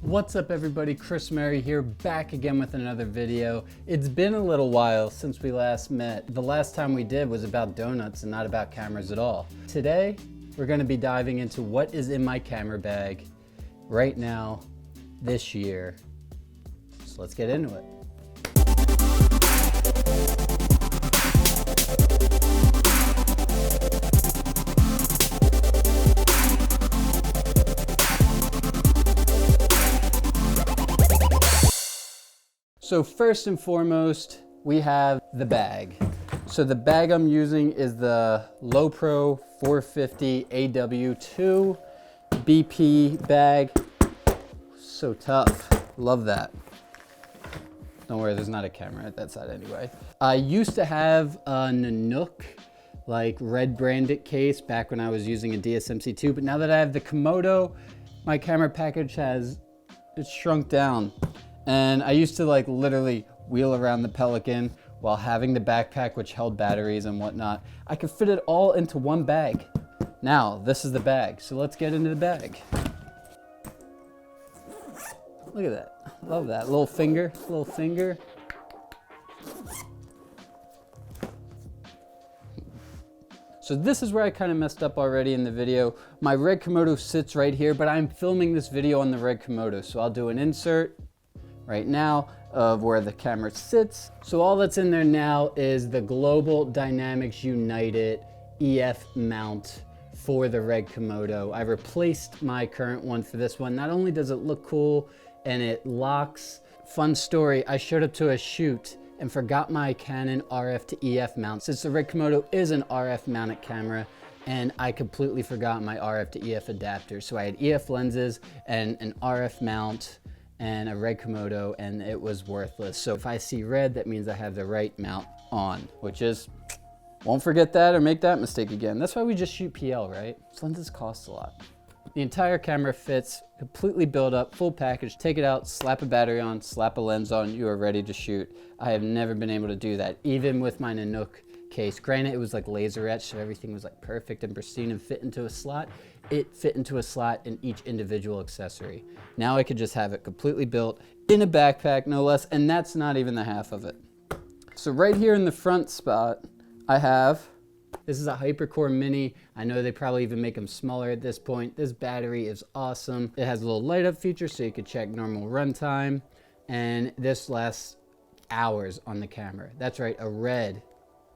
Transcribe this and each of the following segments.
What's up everybody, Chris Murray here, back again with another video. It's been a little while since we last met. The last time we did was about donuts and not about cameras at all. Today, we're gonna be diving into what is in my camera bag right now, this year. So let's get into it. So first and foremost, we have the bag. So the bag I'm using is the Lowepro 450 AW2 BP bag. So tough, love that. Don't worry, there's not a camera at that side anyway. I used to have a Nanook, like red branded case back when I was using a DSMC2, but now that I have the Komodo, my camera package it's shrunk down. And I used to like literally wheel around the Pelican while having the backpack which held batteries and whatnot. I could fit it all into one bag. Now, this is the bag. So let's get into the bag. Look at that, love that. Little finger. So this is where I kind of messed up already in the video. My red Komodo sits right here, but I'm filming this video on the red Komodo. So I'll do an insert right now of where the camera sits. So all that's in there now is the Global Dynamics United EF mount for the red Komodo. I replaced my current one for this one. Not only does it look cool and it locks, fun story, I showed up to a shoot and forgot my Canon RF to EF mount. Since the red Komodo is an RF mounted camera, and I completely forgot my RF to EF adapter. So I had EF lenses and an RF mount and a red Komodo, and it was worthless. So if I see red, that means I have the right mount on, which is, won't forget that or make that mistake again. That's why we just shoot PL, right? These lenses cost a lot. The entire camera fits, completely built up, full package. Take it out, slap a battery on, slap a lens on, you are ready to shoot. I have never been able to do that, even with my Nanook case. Granted, it was like laser etched, so everything was like perfect and pristine and fit into a slot. It fit into a slot in each individual accessory. Now I could just have it completely built in a backpack, no less, and that's not even the half of it. So right here in the front spot, I have, this is a Hypercore Mini. I know they probably even make them smaller at this point. This battery is awesome. It has a little light up feature so you could check normal runtime, and this lasts hours on the camera. That's right, a red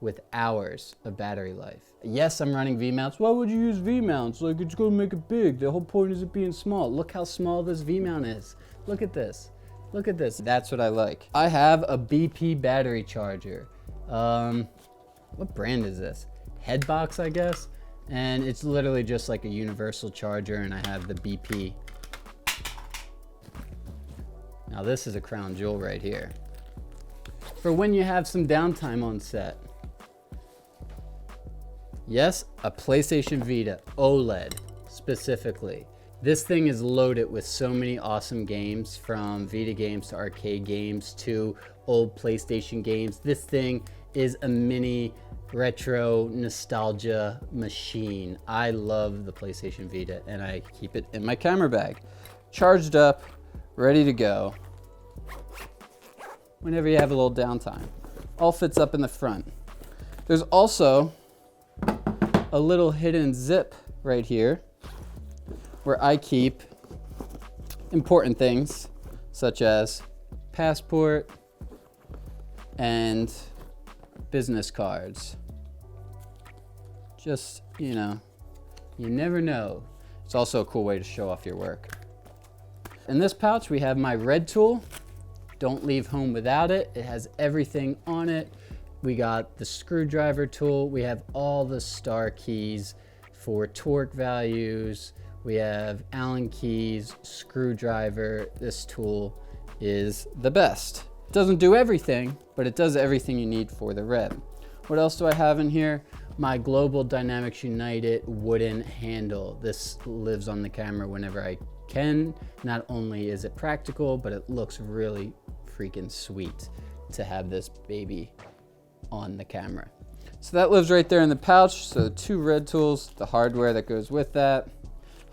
with hours of battery life. Yes, I'm running VMounts. Why would you use VMounts? Like, it's gonna make it big. The whole point is it being small. Look how small this VMount is. Look at this. Look at this. That's what I like. I have a BP battery charger. What brand is this? Headbox, I guess. And it's literally just like a universal charger, and I have the BP. Now this is a crown jewel right here. For when you have some downtime on set. Yes, a PlayStation Vita OLED specifically. This thing is loaded with so many awesome games, from Vita games to arcade games to old PlayStation games. This thing is a mini retro nostalgia machine. I love the PlayStation Vita and I keep it in my camera bag. Charged up, ready to go whenever you have a little downtime. All fits up in the front. There's also a little hidden zip right here where I keep important things such as passport and business cards. Just, you know, you never know. It's also a cool way to show off your work. In this pouch, we have my red tool. Don't leave home without it. It has everything on it. We got the screwdriver tool. We have all the star keys for torque values. We have Allen keys, screwdriver. This tool is the best. It doesn't do everything, but it does everything you need for the red. What else do I have in here? My Global Dynamics United wooden handle. This lives on the camera whenever I can. Not only is it practical, but it looks really freaking sweet to have this baby on the camera. So that lives right there in the pouch. So 2 red tools, the hardware that goes with that.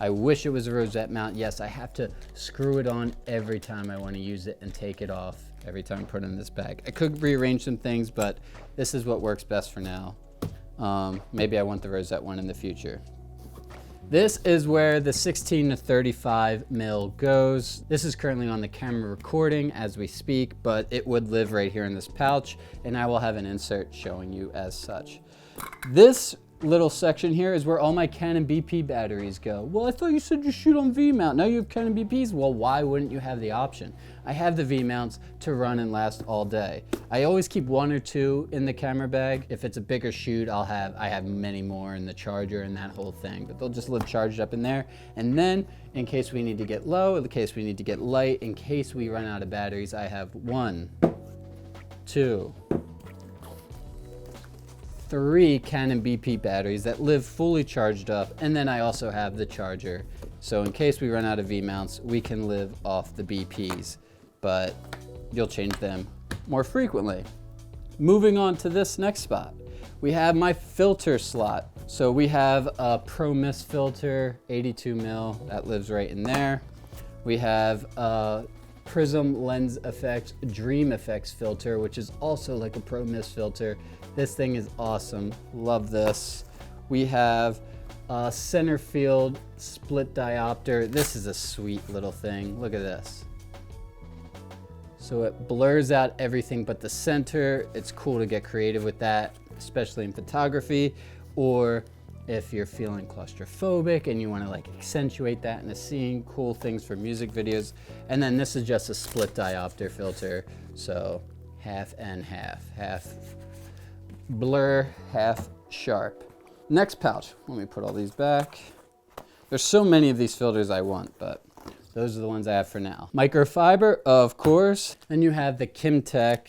I wish it was a rosette mount. Yes, I have to screw it on every time I want to use it and take it off every time I put it in this bag. I could rearrange some things, but this is what works best for now. Maybe I want the rosette one in the future. This is where the 16 to 35 mil goes. This is currently on the camera recording as we speak, but it would live right here in this pouch, and I will have an insert showing you as such. This little section here is where all my Canon BP batteries go. Well, I thought you said you shoot on VMount. Now you have Canon BPs. Well, why wouldn't you have the option? I have the VMounts to run and last all day. I always keep 1 or 2 in the camera bag. If it's a bigger shoot, I have many more in the charger and that whole thing, but they'll just live charged up in there. And then in case we need to get low, in case we need to get light, in case we run out of batteries, I have 1, 2, 3 Canon BP batteries that live fully charged up, and then I also have the charger. So in case we run out of V-mounts, we can live off the BPs, but you'll change them more frequently. Moving on to this next spot, we have my filter slot. So we have a Pro Mist filter, 82 mil, that lives right in there. We have a Prism Lens Effects Dream Effects filter, which is also like a Pro Mist filter. This thing is awesome, love this. We have a center field split diopter. This is a sweet little thing, look at this. So it blurs out everything but the center. It's cool to get creative with that, especially in photography, or if you're feeling claustrophobic and you want to like accentuate that in a scene, cool things for music videos. And then this is just a split diopter filter, so half and half, half blur, half sharp. Next pouch, let me put all these back. There's so many of these filters I want, but those are the ones I have for now. Microfiber, of course. Then you have the Kimtech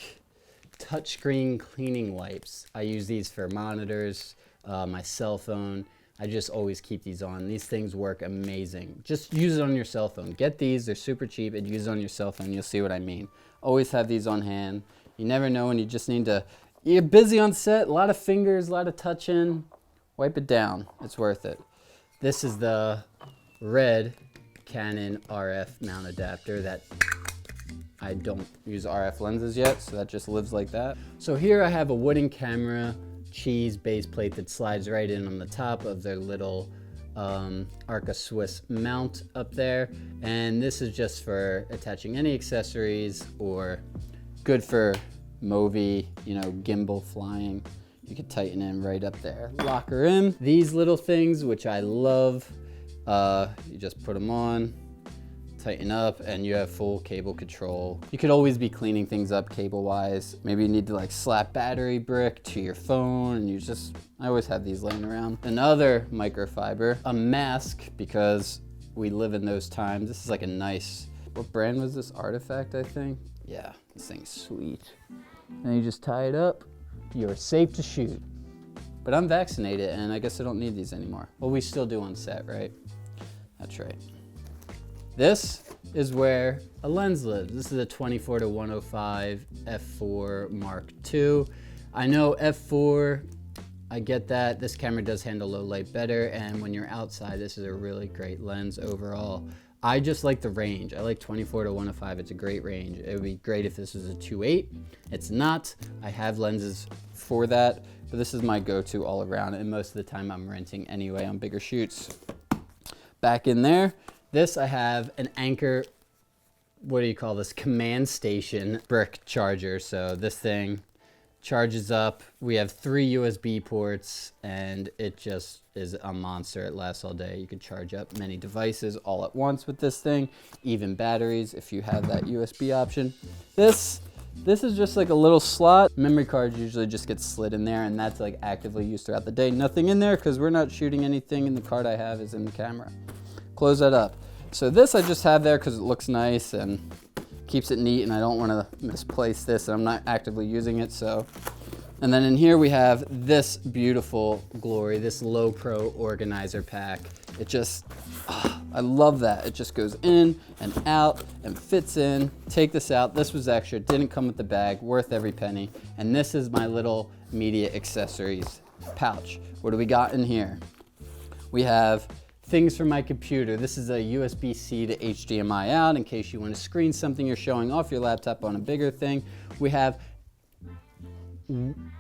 touchscreen cleaning wipes. I use these for monitors, my cell phone. I just always keep these on. These things work amazing. Just use it on your cell phone. Get these, they're super cheap, and use it on your cell phone. You'll see what I mean. Always have these on hand. You never know when you just need to, you're busy on set, a lot of fingers, a lot of touching. Wipe it down, it's worth it. This is the red Canon RF mount adapter that I don't use RF lenses yet, so that just lives like that. So here I have a wooden camera cheese base plate that slides right in on the top of their little Arca Swiss mount up there. And this is just for attaching any accessories, or good for Movi, you know, gimbal flying. You can tighten in right up there. Lock her in. These little things, which I love, you just put them on, tighten up, and you have full cable control. You could always be cleaning things up cable-wise. Maybe you need to like slap battery brick to your phone, and I always have these laying around. Another microfiber, a mask, because we live in those times. This is like a nice, what brand was this? Artifact, I think? Yeah, this thing's sweet. And you just tie it up, you're safe to shoot. But I'm vaccinated, and I guess I don't need these anymore. Well, we still do on set, right? That's right. This is where a lens lives. This is a 24 to 105 f4 Mark II. I know f4, I get that. This camera does handle low light better, and when you're outside, this is a really great lens overall. I just like the range. I like 24 to 105, it's a great range. It would be great if this was a 2.8. It's not. I have lenses for that, but this is my go-to all around, and most of the time I'm renting anyway on bigger shoots. Back in there, this I have an Anker, what do you call this, command station brick charger. So this thing charges up. We have 3 USB ports, and it just is a monster. It lasts all day. You can charge up many devices all at once with this thing, even batteries if you have that USB option. This is just like a little slot. Memory cards usually just get slid in there, and that's like actively used throughout the day. Nothing in there because we're not shooting anything, and the card I have is in the camera. Close that up. So this I just have there because it looks nice and keeps it neat, and I don't want to misplace this, and I'm not actively using it. So, and then in here we have this beautiful glory, this low pro organizer pack. It just, I love that. It just goes in and out and fits in. Take this out. This was extra, didn't come with the bag, worth every penny. And this is my little media accessories pouch. What do we got in here? We have things from my computer. This is a USB-C to HDMI out in case you want to screen something you're showing off your laptop on a bigger thing. We have,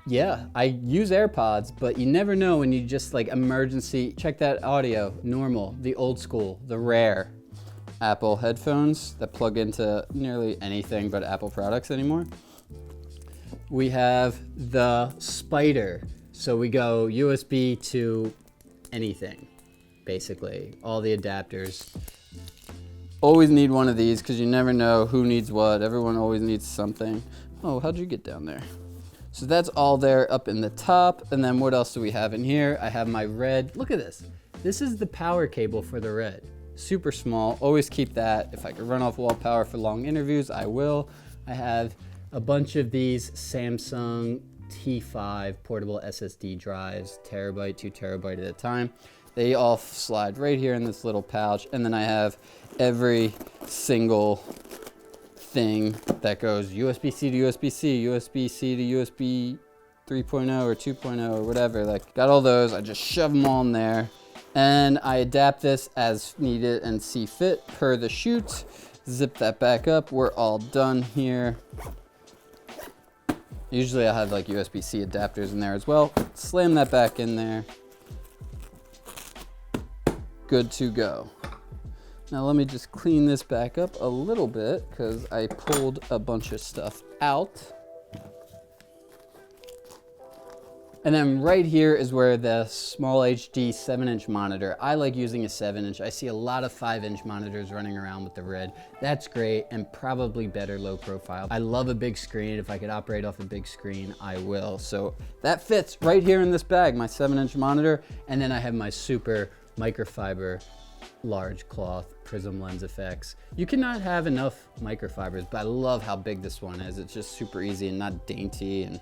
yeah, I use AirPods, but you never know when you just like emergency. Check that audio, normal, the old school, the rare Apple headphones that plug into nearly anything but Apple products anymore. We have the Spider. So we go USB to anything, basically, all the adapters. Always need one of these because you never know who needs what. Everyone always needs something. Oh, how'd you get down there? So that's all there up in the top. And then what else do we have in here? I have my Red. Look at this. This is the power cable for the Red. Super small. Always keep that. If I could run off wall power for long interviews, I will. I have a bunch of these Samsung T5 portable SSD drives, terabyte, 2 terabyte at a time. They all slide right here in this little pouch. And then I have every single thing that goes USB-C to USB-C, USB-C to USB 3.0 or 2.0 or whatever. Like, got all those. I just shove them all in there. And I adapt this as needed and see fit per the shoot. Zip that back up. We're all done here. Usually I have like USB-C adapters in there as well. Slam that back in there. Good to go. Now let me just clean this back up a little bit because I pulled a bunch of stuff out. And then right here is where the small HD 7-inch monitor. I like using a 7-inch. I see a lot of 5-inch monitors running around with the Red. That's great and probably better low profile. I love a big screen. If I could operate off a big screen, I will. So that fits right here in this bag, my 7-inch monitor. And then I have my super microfiber large cloth prism lens effects. You cannot have enough microfibers, but I love how big this one is. It's just super easy and not dainty, and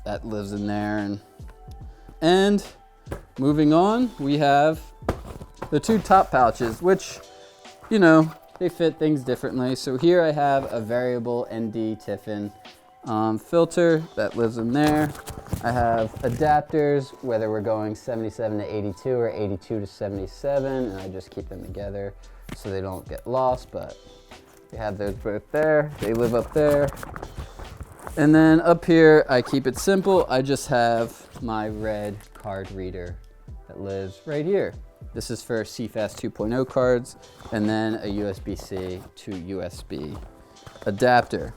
that lives in there. And moving on, we have the 2 top pouches, which, you know, they fit things differently. So here I have a variable ND Tiffin filter that lives in there. I have adapters, whether we're going 77 to 82 or 82 to 77, and I just keep them together so they don't get lost, but we have those both there. They live up there. And then up here, I keep it simple. I just have my Red card reader that lives right here. This is for CFast 2.0 cards, and then a USB-C to USB adapter.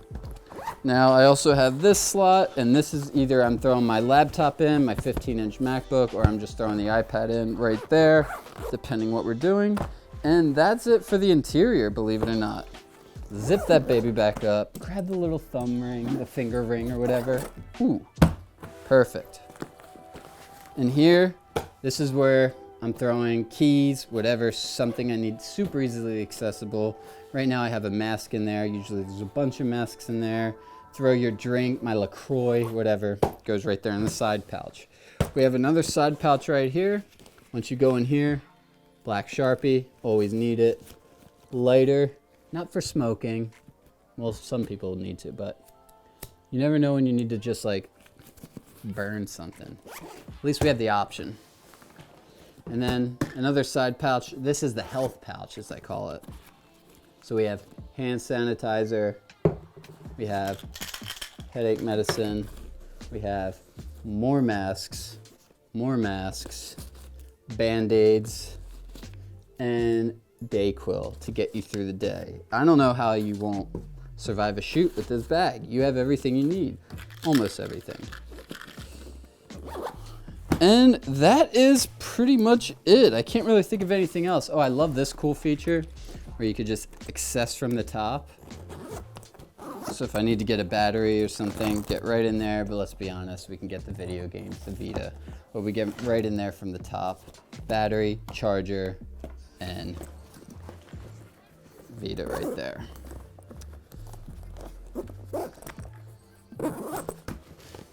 Now I also have this slot, and this is either I'm throwing my laptop in, my 15-inch MacBook, or I'm just throwing the iPad in right there, depending what we're doing. And that's it for the interior, believe it or not. Zip that baby back up, grab the little thumb ring, the finger ring or whatever. Ooh, perfect. And here, this is where I'm throwing keys, whatever, something I need super easily accessible. Right now I have a mask in there. Usually there's a bunch of masks in there. Throw your drink, my LaCroix, whatever, goes right there in the side pouch. We have another side pouch right here. Once you go in here, black Sharpie, always need it. Lighter, not for smoking. Well, some people need to, but you never know when you need to just like burn something. At least we have the option. And then another side pouch. This is the health pouch, as I call it. So we have hand sanitizer, we have headache medicine, we have more masks, Band-Aids, and Dayquil to get you through the day. I don't know how you won't survive a shoot with this bag. You have everything you need, almost everything. And that is pretty much it. I can't really think of anything else. Oh, I love this cool feature where you could just access from the top. So if I need to get a battery or something, get right in there. But let's be honest, we can get the video games, the Vita, but we get right in there from the top. Battery, charger, and Vita right there.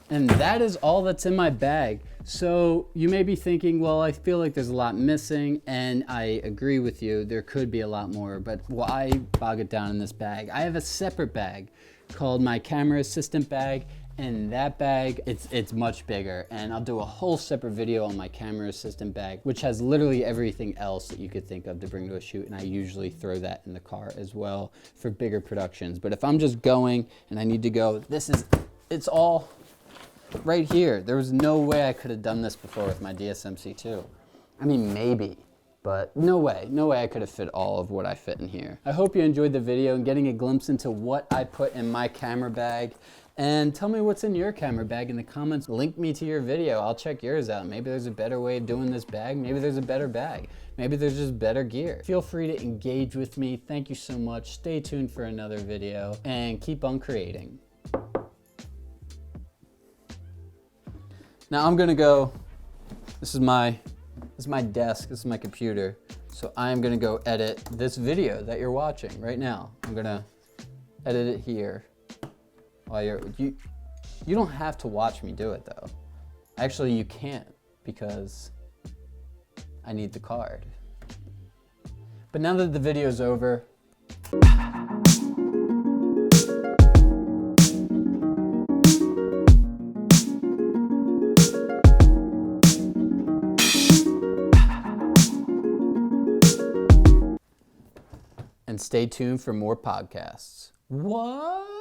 And that is all that's in my bag. So you may be thinking, well, I feel like there's a lot missing, and I agree with you. There could be a lot more, but why bog it down in this bag? I have a separate bag called my camera assistant bag, And that bag, it's much bigger, and I'll do a whole separate video on my camera assistant bag, which has literally everything else that you could think of to bring to a shoot, and I usually throw that in the car as well for bigger productions. But if I'm just going and I need to go, it's all right here. There was no way I could have done this before with my DSMC2. I mean, maybe, but no way I could have fit all of what I fit in here. I hope you enjoyed the video and getting a glimpse into what I put in my camera bag. And tell me what's in your camera bag in the comments. Link me to your video. I'll check yours out. Maybe there's a better way of doing this bag. Maybe there's a better bag. Maybe there's just better gear. Feel free to engage with me. Thank you so much. Stay tuned for another video and keep on creating. Now I'm gonna go, this is my desk, this is my computer. So I'm gonna go edit this video that you're watching right now. I'm gonna edit it here. While you don't have to watch me do it though. Actually, you can't because I need the card. But now that the video's over, and stay tuned for more podcasts. What?